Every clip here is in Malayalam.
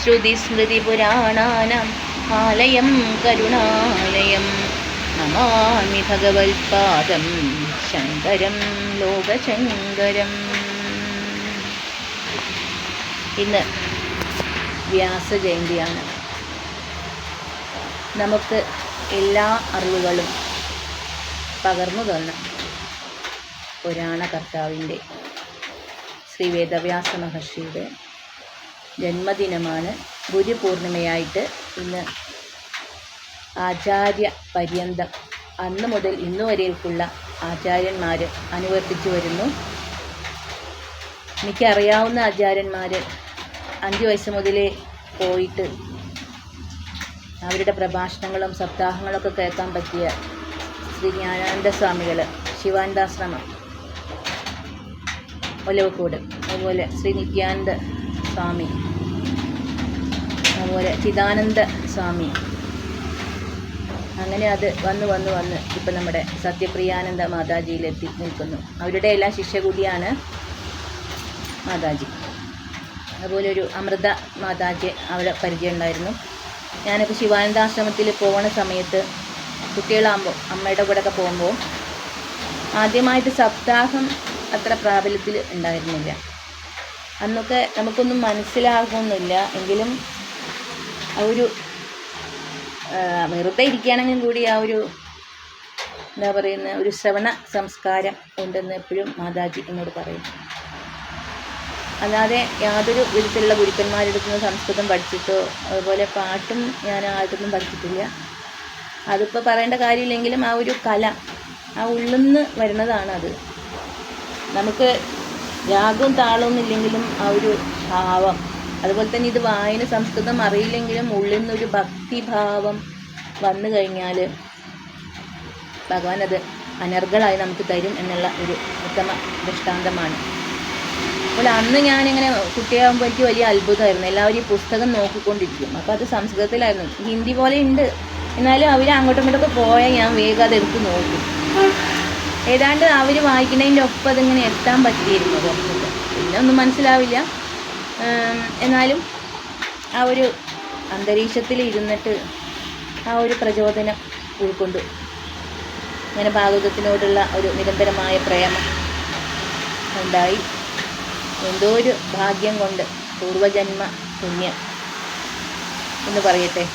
ശ്രുതിസ്മൃതിപുരാണാനാം ആലയം കരുണാലയം നമാമി ഭഗവത്പാദം ശങ്കരം ലോകശങ്കരം. ഇന്ന് വ്യാസജയന്തിയാണ്. നമുക്ക് എല്ലാ അറിവുകളും പകർന്നു തന്ന പുരാണകർത്താവിൻ്റെ ശ്രീ വേദവ്യാസ മഹർഷിയുടെ ജന്മദിനമാണ്. ഗുരുപൂർണിമയായിട്ട് ഇന്ന് ആചാര്യ പര്യന്തം അന്ന് മുതൽ ഇന്നു വരേക്കുള്ള ആചാര്യന്മാർ അനുവർത്തിച്ചു വരുന്നു. എനിക്കറിയാവുന്ന ആചാര്യന്മാർ 5 വയസ്സ് മുതലേ പോയിട്ട് അവരുടെ പ്രഭാഷണങ്ങളും സപ്താഹങ്ങളൊക്കെ കേൾക്കാൻ പറ്റിയ ശ്രീ ജ്ഞാനാനന്ദ സ്വാമികൾ, ശിവാനന്ദാശ്രമം ഒലവക്കോട്, അതുപോലെ ശ്രീ നിത്യാനന്ദ സ്വാമി, അതുപോലെ ചിദാനന്ദ സ്വാമി, അങ്ങനെ അത് വന്ന് ഇപ്പം നമ്മുടെ സത്യപ്രിയാനന്ദ മാതാജിയിലെത്തി നിൽക്കുന്നു. അവരുടെ എല്ലാം ശിഷ്യകൂടിയാണ് മാതാജി. അതുപോലെ ഒരു അമൃത മാതാജി അവിടെ പരിചയം ഉണ്ടായിരുന്നു. ഞാനിപ്പോൾ ശിവാനന്ദാശ്രമത്തിൽ പോകുന്ന സമയത്ത് കുട്ടികളാകുമ്പോൾ അമ്മയുടെ കൂടെ ഒക്കെ പോകുമ്പോൾ ആദ്യമായിട്ട് സപ്താഹം അത്ര പ്രാബല്യത്തിൽ ഉണ്ടായിരുന്നില്ല. അന്നൊക്കെ നമുക്കൊന്നും മനസ്സിലാകുന്നില്ല. എങ്കിലും ആ ഒരു വെറുതെ ഇരിക്കുകയാണെങ്കിലും കൂടി ആ ഒരു എന്താ പറയുന്ന ഒരു ശ്രവണ സംസ്കാരം ഉണ്ടെന്ന് എപ്പോഴും മാതാജി എന്നോട് പറയും. അല്ലാതെ യാതൊരു വിധത്തിലുള്ള ഗുരുക്കന്മാരുടെ അടുത്ത് നിന്ന് സംസ്കൃതം പഠിച്ചിട്ടോ അതുപോലെ പാട്ടും ഞാൻ ആയിട്ടൊന്നും പഠിച്ചിട്ടില്ല. അതിപ്പോൾ പറയേണ്ട കാര്യമില്ലെങ്കിലും ആ ഒരു കല ആ ഉള്ളിൽ നിന്ന് വരുന്നതാണ്. അത് നമുക്ക് രാഗവും താളവും ഇല്ലെങ്കിലും ആ ഒരു ഭാവം, അതുപോലെ തന്നെ ഇത് വായന സംസ്കൃതം അറിയില്ലെങ്കിലും ഉള്ളിൽ നിന്നൊരു ഭക്തിഭാവം വന്നു കഴിഞ്ഞാൽ ഭഗവാൻ അത് അനർഗളായി നമുക്ക് തരും എന്നുള്ള ഒരു ഉത്തമ ദൃഷ്ടാന്തമാണ്. അപ്പോൾ അന്ന് ഞാനിങ്ങനെ കുട്ടിയാകുമ്പോൾ എനിക്ക് വലിയ അത്ഭുതമായിരുന്നു. എല്ലാവരും ഈ പുസ്തകം നോക്കിക്കൊണ്ടിരിക്കും. അപ്പോൾ അത് സംസ്കൃതത്തിലായിരുന്നു. ഹിന്ദി പോലെ ഉണ്ട്, എന്നാലും അവർ അങ്ങോട്ടും ഇങ്ങോട്ടൊക്കെ പോയാൽ ഞാൻ വേഗം അതെടുത്ത് നോക്കും. ഏതാണ്ട് അവർ വായിക്കുന്നതിൻ്റെ ഒപ്പം അതിങ്ങനെ എത്താൻ പറ്റിയിരുന്നു. കുറച്ചൊക്കെ പിന്നെ ഒന്നും മനസ്സിലാവില്ല. എന്നാലും ആ ഒരു അന്തരീക്ഷത്തിൽ ഇരുന്നിട്ട് ആ ഒരു പ്രചോദനം ഉൾക്കൊണ്ട് അങ്ങനെ ഭാഗവതത്തിനോടുള്ള ഒരു നിരന്തരമായ പ്രേമം ഉണ്ടായി. എന്തോ ഒരു ഭാഗ്യം കൊണ്ട്, പൂർവജന്മ പുണ്യം എന്ന് പറയട്ടെ,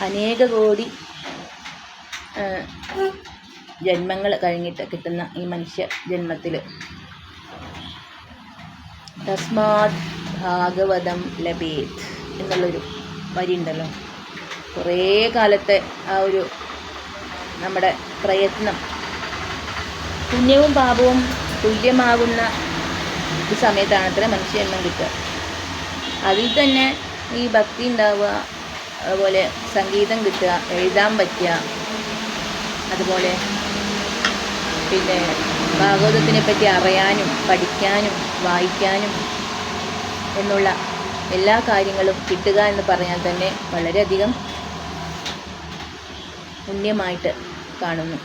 അനേക കോടി ജന്മങ്ങൾ കഴിഞ്ഞിട്ട് കിട്ടുന്ന ഈ മനുഷ്യ ജന്മത്തിൽ തസ്മാത് ഭാഗവതം ലഭേത് എന്നുള്ളൊരു വരി ഉണ്ടല്ലോ. കുറേ കാലത്തെ ആ ഒരു നമ്മുടെ പ്രയത്നം, പുണ്യവും പാപവും തുല്യമാകുന്ന ഈ സമയത്താണ് അത്ര മനുഷ്യജന്മം കിട്ടുക. അതിൽ തന്നെ ഈ ഭക്തി ഉണ്ടാവുക, അതുപോലെ സംഗീതം കിട്ടുക, എഴുതാൻ പറ്റുക, അതുപോലെ പിന്നെ ഭാഗവതത്തിനെ പറ്റി അറിയാനും പഠിക്കാനും വായിക്കാനും എന്നുള്ള എല്ലാ കാര്യങ്ങളും കിട്ടുക എന്ന് പറഞ്ഞാൽ തന്നെ വളരെയധികം പുണ്യമായിട്ട് കാണുന്നു.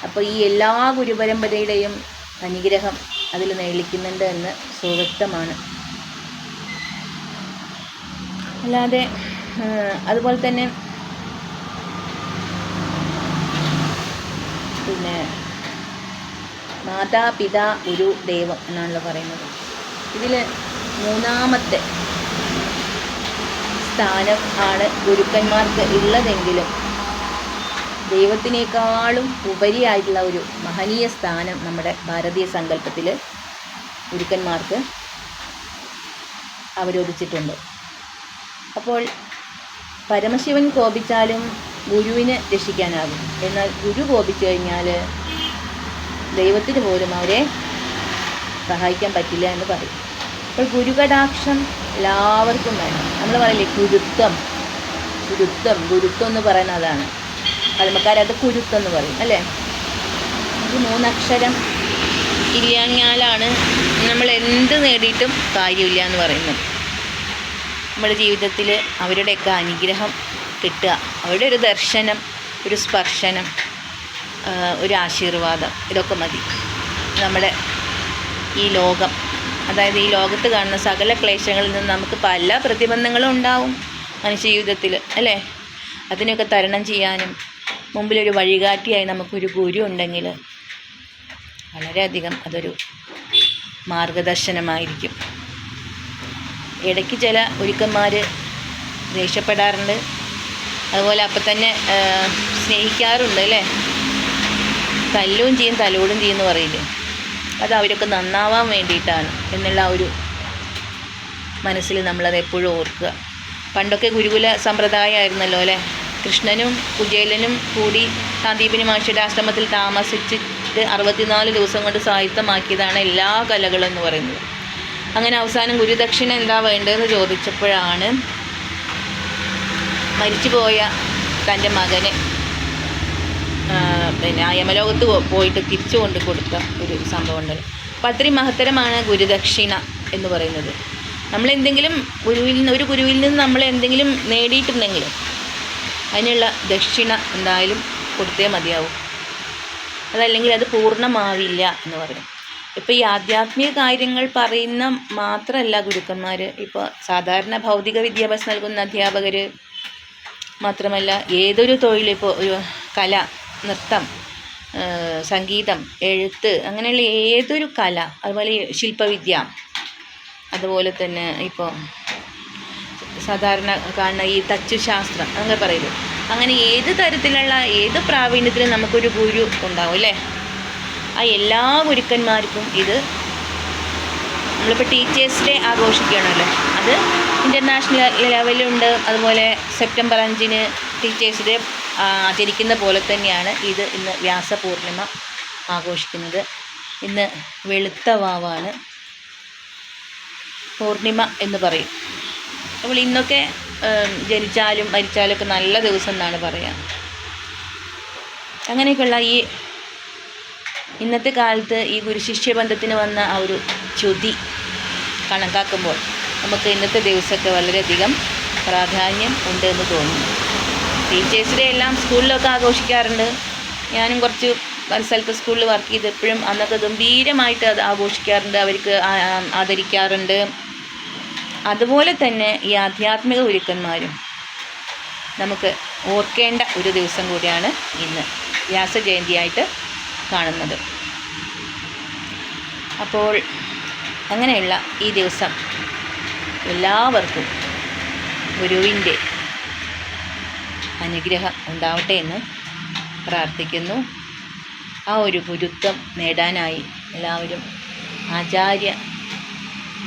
അപ്പോൾ ഈ എല്ലാ ഗുരുപരമ്പരയുടെയും അനുഗ്രഹം അതിൽ നേളിക്കുന്നുണ്ട് എന്ന് സുവ്യക്തമാണ്. അല്ലാതെ അതുപോലെ തന്നെ പിന്നെ മാതാപിതാ ഗുരു ദൈവം എന്നാണല്ലോ പറയുന്നത്. ഇതിൽ 3ാമത്തെ സ്ഥാനം ആണ് ഗുരുക്കന്മാർക്ക് ഉള്ളതെങ്കിലും ദൈവത്തിനേക്കാളും ഉപരിയായിട്ടുള്ള ഒരു മഹനീയ സ്ഥാനം നമ്മുടെ ഭാരതീയ സങ്കല്പത്തിൽ ഗുരുക്കന്മാർക്ക് അവരോധിച്ചിട്ടുണ്ട്. അപ്പോൾ പരമശിവൻ കോപിച്ചാലും ഗുരുവിനെ രക്ഷിക്കാനാകും. എന്നാൽ ഗുരു കോപിച്ചു കഴിഞ്ഞാൽ ദൈവത്തിന് പോലും അവരെ സഹായിക്കാൻ പറ്റില്ല എന്ന് പറയും. അപ്പോൾ ഗുരുകടാക്ഷം എല്ലാവർക്കും വേണം. നമ്മൾ പറയില്ലേ ഗുരുത്വം എന്ന് പറയുന്നത് അതാണ്. പഴമക്കാരത് കുരുത്വം എന്ന് പറയും അല്ലേ. ഈ 3 അക്ഷരം ഇല്ലാഞ്ഞാലാണ് നമ്മൾ എന്ത് നേടിയിട്ടും കാര്യമില്ല എന്ന് പറയുന്നത്. നമ്മുടെ ജീവിതത്തിൽ അവരുടെയൊക്കെ അനുഗ്രഹം കിട്ടുക, അവരുടെ ഒരു ദർശനം, ഒരു സ്പർശനം, ഒരു ആശീർവാദം, ഇതൊക്കെ മതി നമ്മുടെ ഈ ലോകം അതായത് ഈ ലോകത്ത് കാണുന്ന സകല ക്ലേശങ്ങളിൽ നിന്ന് നമുക്ക് പല പ്രതിബന്ധങ്ങളും ഉണ്ടാവും മനുഷ്യ ജീവിതത്തിൽ, അല്ലേ? അതിനൊക്കെ തരണം ചെയ്യാനും മുമ്പിലൊരു വഴികാട്ടിയായി നമുക്കൊരു ഗുരു ഉണ്ടെങ്കിൽ വളരെയധികം അതൊരു മാർഗദർശനമായിരിക്കും. ഇടയ്ക്ക് ചില ഗുരുക്കന്മാർ ദേഷ്യപ്പെടാറുണ്ട്, അതുപോലെ അപ്പം തന്നെ സ്നേഹിക്കാറുണ്ട്, അല്ലേ? തല്ലുകയും ചെയ്യും തലോടും ചെയ്യുമെന്ന് പറയില്ലേ, അത് അവരൊക്കെ നന്നാവാൻ വേണ്ടിയിട്ടാണ് എന്നുള്ള ഒരു മനസ്സിൽ നമ്മളത് എപ്പോഴും ഓർക്കുക. പണ്ടൊക്കെ ഗുരുകുല സമ്പ്രദായമായിരുന്നല്ലോ, അല്ലേ? കൃഷ്ണനും കുചേലനും കൂടി സാന്ദീപനി മഹർഷിയുടെ ആശ്രമത്തിൽ താമസിച്ചിട്ട് 64 ദിവസം കൊണ്ട് സ്വായത്തമാക്കിയതാണ് എല്ലാ കലകളും എന്ന് പറയുന്നത്. അങ്ങനെ അവസാനം ഗുരുദക്ഷിണ എന്താ വേണ്ടതെന്ന് ചോദിച്ചപ്പോഴാണ് മരിച്ചുപോയ തൻ്റെ മകനെ പിന്നെ യമലോകത്ത് പോയിട്ട് തിരിച്ചു കൊണ്ട് കൊടുത്ത ഒരു സംഭവം ഉണ്ടല്ലോ. അപ്പം അത്രയും മഹത്തരമാണ് ഗുരുദക്ഷിണ എന്ന് പറയുന്നത്. നമ്മളെന്തെങ്കിലും ഒരു ഗുരുവിൽ നിന്ന് നമ്മൾ എന്തെങ്കിലും നേടിയിട്ടുണ്ടെങ്കിൽ അതിനുള്ള ദക്ഷിണ എന്തായാലും കൊടുത്തേ മതിയാവും, അതല്ലെങ്കിൽ അത് പൂർണ്ണമാവില്ല എന്ന് പറയും. ഇപ്പോൾ ഈ ആധ്യാത്മിക കാര്യങ്ങൾ പറയുന്ന മാത്രമല്ല ഗുരുക്കന്മാർ, ഇപ്പോൾ സാധാരണ ഭൗതിക വിദ്യാഭ്യാസം നൽകുന്ന അധ്യാപകർ മാത്രമല്ല, ഏതൊരു തൊഴിൽ, ഇപ്പോൾ ഒരു കല, നൃത്തം, സംഗീതം, എഴുത്ത്, അങ്ങനെയുള്ള ഏതൊരു കല, അതുപോലെ ശില്പവിദ്യ, അതുപോലെ തന്നെ ഇപ്പോൾ സാധാരണ കാണുന്ന ഈ തച്ചുശാസ്ത്രം അങ്ങനെ പറയില്ലേ, അങ്ങനെ ഏത് തരത്തിലുള്ള ഏത് പ്രാവീണ്യത്തിലും നമുക്കൊരു ഗുരു ഉണ്ടാവും, അല്ലേ? ആ എല്ലാ ഗുരുക്കന്മാർക്കും ഇത് നമ്മളിപ്പോൾ ടീച്ചേഴ്സ് ഡേ ആഘോഷിക്കുകയാണല്ലോ, അത് ഇൻ്റർനാഷണൽ ലെവലുണ്ട്. അതുപോലെ സെപ്റ്റംബർ 5 ടീച്ചേഴ്സ് ഡേ ആചരിക്കുന്ന പോലെ തന്നെയാണ് ഇത് ഇന്ന് വ്യാസപൂർണിമ ആഘോഷിക്കുന്നത്. ഇന്ന് വെളുത്ത വാവാണ്, പൂർണിമ എന്ന് പറയും. അപ്പോൾ ഇന്നൊക്കെ ജനിച്ചാലും മരിച്ചാലും ഒക്കെ നല്ല ദിവസം എന്നാണ് പറയുക. അങ്ങനെയൊക്കെയുള്ള ഈ ഇന്നത്തെ കാലത്ത് ഈ ഗുരുശിഷ്യ ബന്ധത്തിന് വന്ന ആ ഒരു ച്യുതി കണക്കാക്കുമ്പോൾ നമുക്ക് ഇന്നത്തെ ദിവസമൊക്കെ വളരെയധികം പ്രാധാന്യം ഉണ്ട് എന്ന് തോന്നുന്നു. ടീച്ചേഴ്സ് ഡേ എല്ലാം സ്കൂളിലൊക്കെ ആഘോഷിക്കാറുണ്ട്. ഞാനും കുറച്ച് സ്ഥലത്ത് സ്കൂളിൽ വർക്ക് ചെയ്തപ്പോഴും അന്നൊക്കെ ഗംഭീരമായിട്ട് അത് ആഘോഷിക്കാറുണ്ട്, അവർക്ക് ആദരിക്കാറുണ്ട്. അതുപോലെ തന്നെ ഈ ആധ്യാത്മിക ഗുരുക്കന്മാരും നമുക്ക് ഓർക്കേണ്ട ഒരു ദിവസം കൂടിയാണ് ഇന്ന് വ്യാസജയന്തിയായിട്ട് കാണുന്നത്. അപ്പോൾ അങ്ങനെയുള്ള ഈ ദിവസം എല്ലാവർക്കും ഗുരുവിൻ്റെ അനുഗ്രഹം ഉണ്ടാവട്ടെ എന്ന് പ്രാർത്ഥിക്കുന്നു. ആ ഒരു ഗുരുത്വം നേടാനായി എല്ലാവരും ആചാര്യ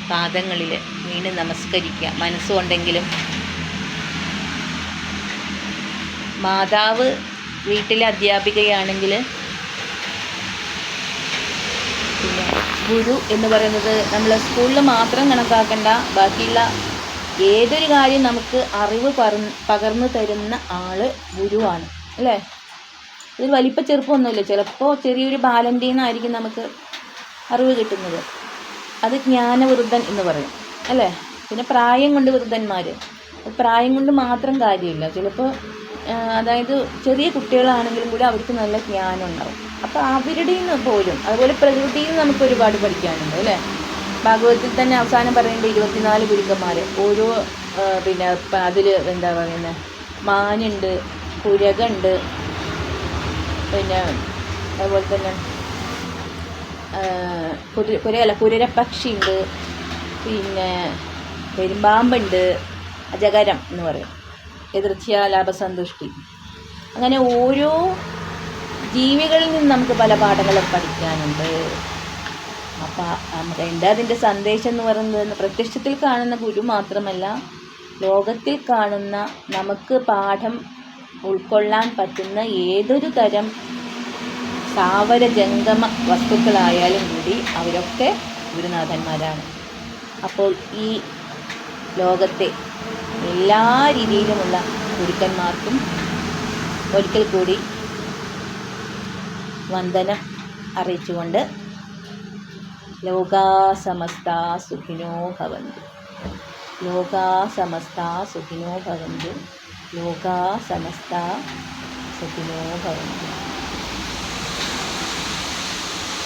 പാദങ്ങളിൽ വീണ് നമസ്കരിക്കുക. മനസ്സുകൊണ്ടെങ്കിലും മാതാവ് വീട്ടിലെ അധ്യാപികയാണെങ്കിൽ പിന്നെ ഗുരു എന്ന് പറയുന്നത് നമ്മൾ സ്കൂളിൽ മാത്രം കണക്കാക്കേണ്ട, ബാക്കിയുള്ള ഏതൊരു കാര്യം നമുക്ക് അറിവ് പകർന്നു തരുന്ന ആൾ ഗുരുവാണ്, അല്ലേ? ഇതിൽ വലിപ്പ ചെറുപ്പമൊന്നുമില്ല. ചിലപ്പോൾ ചെറിയൊരു ബാലൻ്റെ നിന്നായിരിക്കും നമുക്ക് അറിവ് കിട്ടുന്നത്. അത് ജ്ഞാനവൃദ്ധൻ എന്ന് പറയും, അല്ലേ? പിന്നെ പ്രായം കൊണ്ട് വൃദ്ധന്മാർ, പ്രായം കൊണ്ട് മാത്രം കാര്യമില്ല. ചിലപ്പോൾ അതായത് ചെറിയ കുട്ടികളാണെങ്കിലും കൂടി അവർക്ക് നല്ല ജ്ഞാനം ഉണ്ടാവും. അപ്പോൾ അവരുടെ നിന്ന് പോലും, അതുപോലെ പ്രകൃതിയിൽ നിന്ന് നമുക്ക് ഒരുപാട് പഠിക്കാനുണ്ട്, അല്ലേ? ഭാഗവതത്തിൽ തന്നെ അവസാനം പറയുന്നത് 24 ഗുരുക്കന്മാർ. ഓരോ പിന്നെ അതിൽ എന്താ പറയുന്നത്, മാനുണ്ട്, കുരകുണ്ട്, പിന്നെ അതുപോലെ തന്നെ കുരരപ്പക്ഷിയുണ്ട്, പിന്നെ പെരുമ്പാമ്പുണ്ട്, അജഗരം എന്ന് പറയും, എതിർച്ഛ ലാഭസന്തുഷ്ടി. അങ്ങനെ ഓരോ ജീവികളിൽ നിന്ന് നമുക്ക് പല പാഠങ്ങളും പഠിക്കാനുണ്ട്. അപ്പം നമുക്ക് എന്താ അതിൻ്റെ സന്ദേശം എന്ന് പറയുന്നത്, പ്രത്യക്ഷത്തിൽ കാണുന്ന ഗുരു മാത്രമല്ല, ലോകത്തിൽ കാണുന്ന നമുക്ക് പാഠം ഉൾക്കൊള്ളാൻ പറ്റുന്ന ഏതൊരു തരം സ്ഥാവര ജംഗമ വസ്തുക്കളായാലും കൂടി അവരൊക്കെ ഗുരുനാഥന്മാരാണ്. അപ്പോൾ ഈ ലോകത്തെ എല്ലാ രീതിയിലുമുള്ള ഗുരുക്കന്മാർക്കും ഒരിക്കൽ കൂടി വന്ദനം അറിയിച്ചുകൊണ്ട് ലോകാ സമസ്താ സുഖിനോ ഭവന്തു, ലോകാ സമസ്താ സുഖിനോ ഭവന്തു, ലോകാ സമസ്താ സുഖിനോ ഭവന്തു.